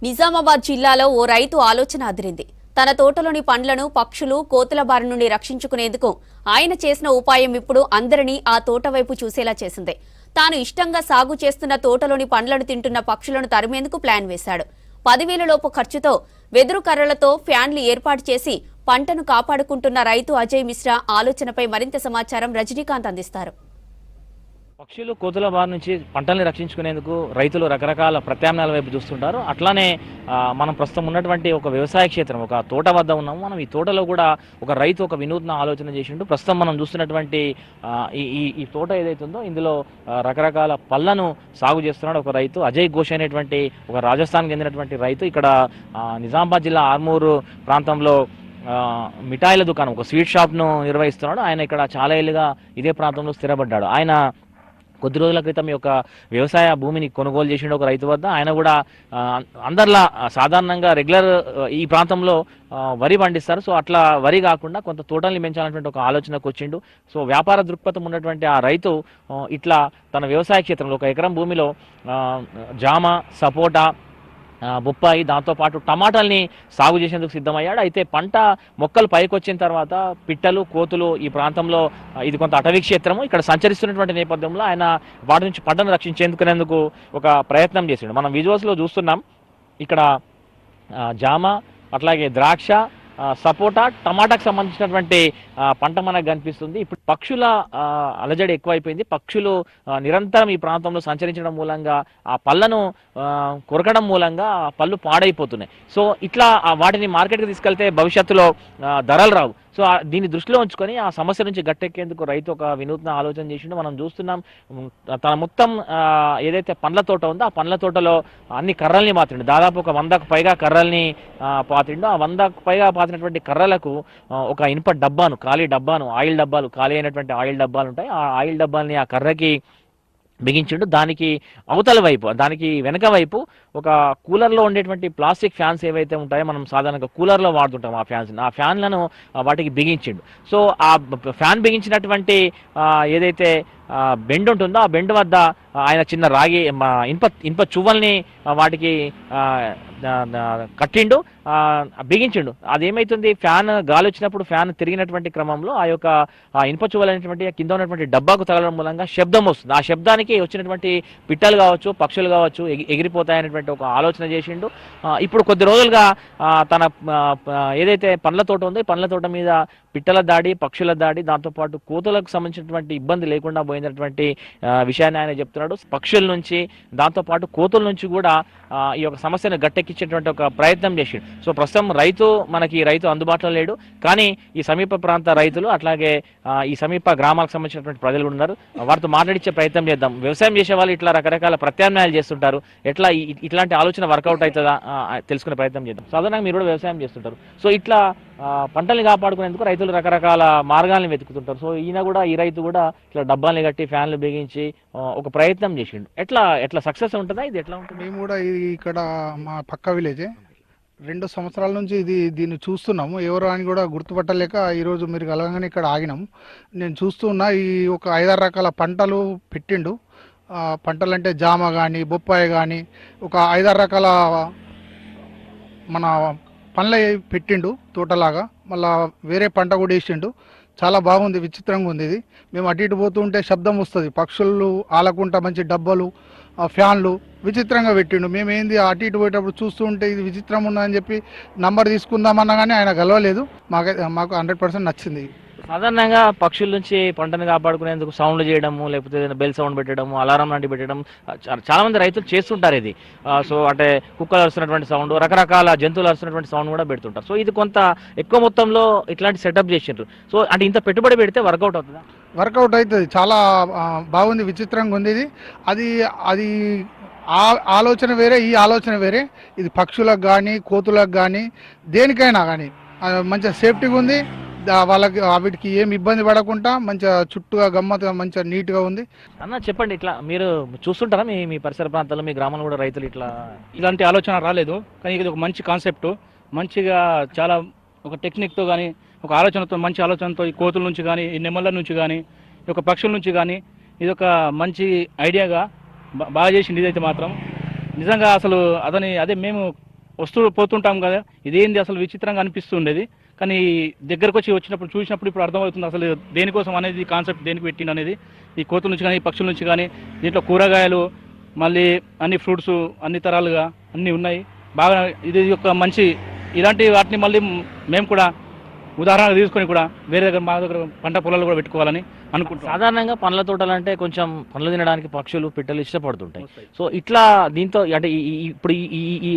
నిజామాబాద్ జిల్లాలో ఓ రైతు ఆలోచన అదిరింది. తన తోటలోని పండ్లను పక్షులు, కోతుల బారి నుండి రక్షించుకునేందుకు ఆయన చేసిన ఉపాయం ఇప్పుడు అందరినీ ఆ తోట వైపు చూసేలా చేసింది. తాను ఇష్టంగా సాగు చేస్తున్న తోటలోని పండ్లను తింటున్న పక్షులను తరిమేందుకు ప్లాన్ వేశాడు. 10,000 లోపు ఖర్చుతో వెదురు కర్రలతో ఫ్యాన్లు ఏర్పాటు చేసి పంటను కాపాడుకుంటున్న రైతు అజయ్ మిశ్రా ఆలోచనపై మరింత సమాచారం రజనీకాంత్ అందిస్తారు. పక్షులు, కోతుల బారి నుంచి పంటల్ని రక్షించుకునేందుకు రైతులు రకరకాల ప్రత్యామ్నాయాల వైపు చూస్తుంటారు. అట్లానే మనం ప్రస్తుతం ఉన్నటువంటి ఒక వ్యవసాయ క్షేత్రం, ఒక తోట వద్ద ఉన్నాము. మనం ఈ తోటలో కూడా ఒక రైతు ఒక వినూత్న ఆలోచన చేసిండు. ప్రస్తుతం మనం చూస్తున్నటువంటి ఈ తోట ఏదైతుందో ఇందులో రకరకాల పళ్ళను సాగు చేస్తున్నాడు ఒక రైతు. అజయ్ ఘోష్ అనేటువంటి ఒక రాజస్థాన్కి చెందినటువంటి రైతు ఇక్కడ నిజామాబాద్ జిల్లా ఆర్మూరు ప్రాంతంలో మిఠాయిల దుకాణం, ఒక స్వీట్ షాప్ను నిర్వహిస్తున్నాడు. ఆయన ఇక్కడ చాలా ఏళ్ళుగా ఇదే ప్రాంతంలో స్థిరపడ్డాడు. ఆయన కొద్ది రోజుల క్రితం ఈ యొక్క వ్యవసాయ భూమిని కొనుగోలు చేసిండు ఒక రైతు వద్ద. ఆయన కూడా అందరిలా సాధారణంగా రెగ్యులర్ ఈ ప్రాంతంలో వరి పండిస్తారు. సో అట్లా వరి కాకుండా కొంత తోటల్ని పెంచాలన్నటువంటి ఒక ఆలోచనకు వచ్చిండు. సో వ్యాపార దృక్పథం ఉన్నటువంటి ఆ రైతు ఇట్లా తన వ్యవసాయ క్షేత్రంలో 1 ఎకరం భూమిలో జామ, సపోటా, బొప్పాయి, దాంతోపాటు టమాటాలని సాగు చేసేందుకు సిద్ధమయ్యాడు. అయితే పంట మొక్కలు పైకి వచ్చిన తర్వాత పిట్టలు, కోతులు ఈ ప్రాంతంలో ఇది కొంత అటవీ క్షేత్రము, ఇక్కడ సంచరిస్తున్నటువంటి నేపథ్యంలో ఆయన వాటి నుంచి పంటను రక్షించేందుకు ఒక ప్రయత్నం చేశాడు. మనం విజువల్స్లో చూస్తున్నాం. ఇక్కడ జామ, అట్లాగే ద్రాక్ష, సపోటా, టమాటాకు సంబంధించినటువంటి పంట మనకు కనిపిస్తుంది. ఇప్పుడు పక్షుల అలజడి ఎక్కువైపోయింది. పక్షులు నిరంతరం ఈ ప్రాంతంలో సంచరించడం మూలంగా ఆ పళ్ళను కొరకడం మూలంగా ఆ పళ్ళు పాడైపోతున్నాయి. సో ఇట్లా వాటిని మార్కెట్కి తీసుకెళ్తే భవిష్యత్తులో ధరలు రావు. సో దీన్ని దృష్టిలో ఉంచుకొని ఆ సమస్య నుంచి గట్టెక్కేందుకు రైతు ఒక వినూత్న ఆలోచన చేసిండు. మనం చూస్తున్నాం, తన మొత్తం ఏదైతే పండ్ల తోట ఉందో ఆ పండ్ల తోటలో అన్ని కర్రల్ని పాతిండు. దాదాపు ఒక 100కు పైగా కర్రల్ని పాతిండు. ఆ 100కు పైగా పాతినటువంటి కర్రలకు ఒక ఇనుప డబ్బాను, ఖాళీ డబ్బాను, ఆయిల్ డబ్బాలు, ఖాళీ అయినటువంటి ఆయిల్ డబ్బాలు ఉంటాయి. ఆ ఆయిల్ డబ్బాల్ని ఆ కర్రకి బిగించిండు. దానికి అవతల వైపు, దానికి వెనక వైపు ఒక కూలర్లో ఉండేటువంటి ప్లాస్టిక్ ఫ్యాన్స్ ఏవైతే ఉంటాయో మనం సాధారణంగా కూలర్లో వాడుతుంటాం ఆ ఫ్యాన్లను వాటికి బిగించిండు. సో ఆ ఫ్యాన్ బిగించినటువంటి ఏదైతే బెండ్ ఉంటుందో ఆ బెండ్ వద్ద ఆయన చిన్న రాగి ఇనుప చువ్వల్ని వాటికి కట్టిండు, బిగించిండు. అదేమైతుంది, ఫ్యాన్ గాలి వచ్చినప్పుడు ఫ్యాన్ తిరిగినటువంటి క్రమంలో ఆ యొక్క ఇనుప చువ్వలు అనేటువంటి కింద ఉన్నటువంటి డబ్బాకు తగలడం మూలంగా శబ్దం వస్తుంది. ఆ శబ్దానికి వచ్చినటువంటి పిట్టలు కావచ్చు, పక్షులు కావచ్చు ఎగిరిపోతాయనేటువంటి ఒక ఆలోచన చేసిండు. ఇప్పుడు కొద్ది రోజులుగా తన ఏదైతే పండ్ల తోట ఉందో ఈ పండ్ల తోట మీద పిట్టల దాడి, పక్షుల దాడి, దాంతోపాటు కోతులకు సంబంధించినటువంటి ఇబ్బంది లేకుండా పోయినటువంటి విషయాన్ని ఆయన చెప్తున్నాడు. పక్షుల నుంచి దాంతోపాటు కోతుల నుంచి కూడా ఈ యొక్క సమస్యను గట్టెక్కించేటువంటి ఒక ప్రయత్నం చేసిండు. సో ప్రస్తుతం మనకి రైతు అందుబాటులో లేడు, కానీ ఈ సమీప ప్రాంత రైతులు అట్లాగే ఈ సమీప గ్రామాలకు సంబంధించినటువంటి ప్రజలు ఉన్నారు. వారితో మాట్లాడించే ప్రయత్నం చేద్దాం. వ్యవసాయం చేసే వాళ్ళు ఇట్లా రకరకాల ప్రత్యామ్నాయాలు చేస్తుంటారు. ఎట్లా ఇట్లాంటి ఆలోచన వర్కౌట్ అవుతుందా తెలుసుకునే ప్రయత్నం చేద్దాం. సాధారణంగా మీరు కూడా వ్యవసాయం చేస్తుంటారు. సో ఇట్లా పంటల్ని కాపాడుకునేందుకు రైతులు రకరకాల మార్గాలను వెతుకుతుంటారు. సో ఈ రైతు కూడా ఇట్లా డబ్బాల్ని కట్టి ఫ్యాన్లు బిగించి ఒక ప్రయత్నం చేసిండు. ఎట్లా సక్సెస్ ఉంటుందా, ఇది ఎట్లా ఉంటుంది? మేము కూడా ఇక్కడ మా పక్క విలేజే 2 సంవత్సరాల నుంచి దీన్ని చూస్తున్నాము. ఎవరు అని కూడా గుర్తుపట్టలేక ఈరోజు మీరు కలగగానే ఇక్కడ ఆగినాము. నేను చూస్తున్నా ఈ ఒక 5-6 రకాల పంటలు పెట్టిండు. పంటలు అంటే జామ కానీ, బొప్పాయి కానీ, ఒక 5-6 రకాల మన పండ్ల పెట్టిండు తోటలాగా. మళ్ళా వేరే పంట కూడా వేసిండు. చాలా బాగుంది, విచిత్రంగా ఉంది ఇది. మేము అటు ఇటు పోతూ ఉంటే శబ్దం వస్తుంది, పక్షులు ఆలకుంటా మంచి డబ్బాలు, ఫ్యాన్లు విచిత్రంగా పెట్టిండు. మేము ఏంది అటు ఇటు పోయేటప్పుడు చూస్తూ ఉంటే ఇది విచిత్రం ఉందని చెప్పి నంబర్ తీసుకుందామన్నా కానీ ఆయన గెలవలేదు. మాకు 100% నచ్చింది. సాధారణంగా పక్షుల నుంచి పంటను కాపాడుకునేందుకు సౌండ్లు చేయడము, లేకపోతే ఏదైనా బెల్ సౌండ్ పెట్టడము, అలారం లాంటివి పెట్టడం చాలా మంది రైతులు చేస్తుంటారు ఇది. సో అంటే కుక్కలు అరుస్తున్నటువంటి సౌండ్, రకరకాల జంతువులు అరుస్తున్నటువంటి సౌండ్ కూడా పెడుతుంటారు. సో ఇది కొంత ఎక్కువ మొత్తంలో ఇట్లాంటి సెటప్ చేసిండ్రు. సో అంటే ఇంత పెట్టుబడి పెడితే వర్కౌట్ అవుతుందా? వర్కౌట్ అవుతుంది. చాలా బాగుంది, విచిత్రంగా ఉంది ఇది. అది ఆలోచన వేరే, ఈ ఆలోచన వేరే. ఇది పక్షులకు కానీ, కోతులకు కానీ, దేనికైనా కానీ మంచిగా సేఫ్టీగా ఉంది. వాళ్ళకి వీటికి ఏమి ఇబ్బంది పడకుండా మంచిగా చుట్టూగా గమ్మత్తుగా మంచిగా నీట్గా ఉంది. అన్న చెప్పండి, ఇట్లా మీరు చూస్తుంటారా మీ పరిసర ప్రాంతాల్లో, మీ గ్రామంలో కూడా రైతులు ఇలాంటి ఆలోచన రాలేదు, కానీ ఇది ఒక మంచి కాన్సెప్ట్. మంచిగా చాలా ఒక టెక్నిక్తో కానీ, ఒక ఆలోచనతో, మంచి ఆలోచనతో ఈ కోతుల నుంచి కానీ, ఈ నెమళ్ళ నుంచి కానీ, ఈ యొక్క పక్షుల నుంచి కానీ ఇది ఒక మంచి ఐడియాగా బాగా చేసింది. ఇదైతే మాత్రం నిజంగా అసలు అదే మేము వస్తూ పోతుంటాం కదా, ఇదేంది అసలు విచిత్రంగా అనిపిస్తుండేది. కానీ దగ్గరకు వచ్చినప్పుడు చూసినప్పుడు ఇప్పుడు అర్థమవుతుంది అసలు దేనికోసం అనేది, కాన్సెప్ట్ దేనికి పెట్టింది అనేది. ఈ కోతుల నుంచి కానీ పక్షుల నుంచి కానీ దీంట్లో కూరగాయలు, మళ్ళీ అన్ని ఫ్రూట్స్, అన్ని తరాలుగా అన్నీ ఉన్నాయి. బాగా ఇది ఒక మంచి ఇలాంటి వాటిని మళ్ళీ మేము కూడా ఉదాహరణగా తీసుకొని కూడా వేరే దగ్గర మా దగ్గర పంట పొలాలు కూడా పెట్టుకోవాలని అనుకుంటున్నాం. సాధారణంగా పండ్ల తోటలు అంటే కొంచెం పండ్లు తినడానికి పక్షులు పిట్టలు ఇష్టపడుతుంటాయి. సో ఇట్లా దీంతో అంటే ఇప్పుడు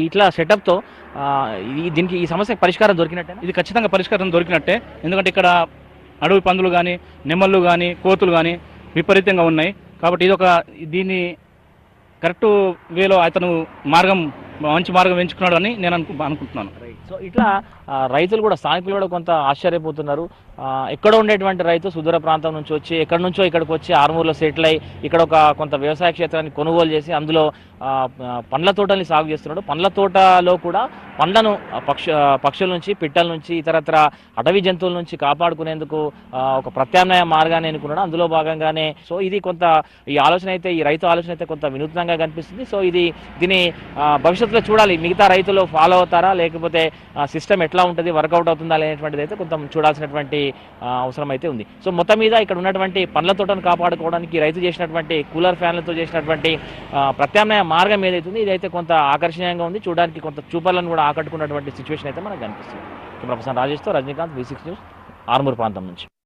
ఇట్లా సెటప్తో దీనికి ఈ సమస్యకు పరిష్కారం దొరికినట్టే. ఇది ఖచ్చితంగా పరిష్కారం దొరికినట్టే. ఎందుకంటే ఇక్కడ అడవి పందులు కానీ, నెమళ్ళు కానీ, కోతులు కానీ విపరీతంగా ఉన్నాయి. కాబట్టి దీన్ని కరెక్ట్ వేలో అతను మంచి మార్గం ఎంచుకున్నాడు అని నేను అనుకుంటున్నాను. సో ఇట్లా రైతులు కూడా, స్థానికులు కూడా కొంత ఆశ్చర్యపోతున్నారు. ఎక్కడో ఉండేటువంటి రైతు సుదూర ప్రాంతం నుంచి వచ్చి ఎక్కడి నుంచో ఇక్కడికి వచ్చి ఆర్మూర్లో సెటిల్ అయ్యి ఇక్కడ కొంత వ్యవసాయ క్షేత్రాన్ని కొనుగోలు చేసి అందులో పండ్ల తోటల్ని సాగు చేస్తున్నాడు. పండ్ల తోటలో కూడా పండ్లను పక్షుల నుంచి, పిట్టల నుంచి, ఇతరత్ర అటవీ జంతువుల నుంచి కాపాడుకునేందుకు ఒక ప్రత్యామ్నాయ మార్గాన్ని ఎన్నుకున్నాడు. అందులో భాగంగానే సో ఇది కొంత ఈ రైతు ఆలోచన అయితే కొంత వినూత్నంగా కనిపిస్తుంది. సో దీని భవిష్యత్తులో చూడాలి, మిగతా రైతులు ఫాలో అవుతారా, లేకపోతే సిస్టమ్ ఎట్లా ఉంటుంది, వర్కౌట్ అవుతుందా అనేటువంటిది అయితే కొంత చూడాల్సినటువంటి అవసరం అయితే ఉంది. సో మొత్తం మీద ఇక్కడ ఉన్నటువంటి పండ్ల తోటను కాపాడుకోవడానికి రైతు చేసినటువంటి కూలర్ ఫ్యాన్లతో చేసినటువంటి ప్రత్యామ్నాయ మార్గం ఏదైతుంది ఇదైతే కొంత ఆకర్షణీయంగా ఉంది. చూడడానికి కొంత చూపర్లను కూడా ఆకట్టుకున్నటువంటి సిచ్యువేషన్ అయితే మనకు కనిపిస్తుంది. కెమెరా పర్సన్ రాజేష్తో రజనీకాంత్, V6 న్యూస్, ఆర్మూర్ ప్రాంతం నుంచి.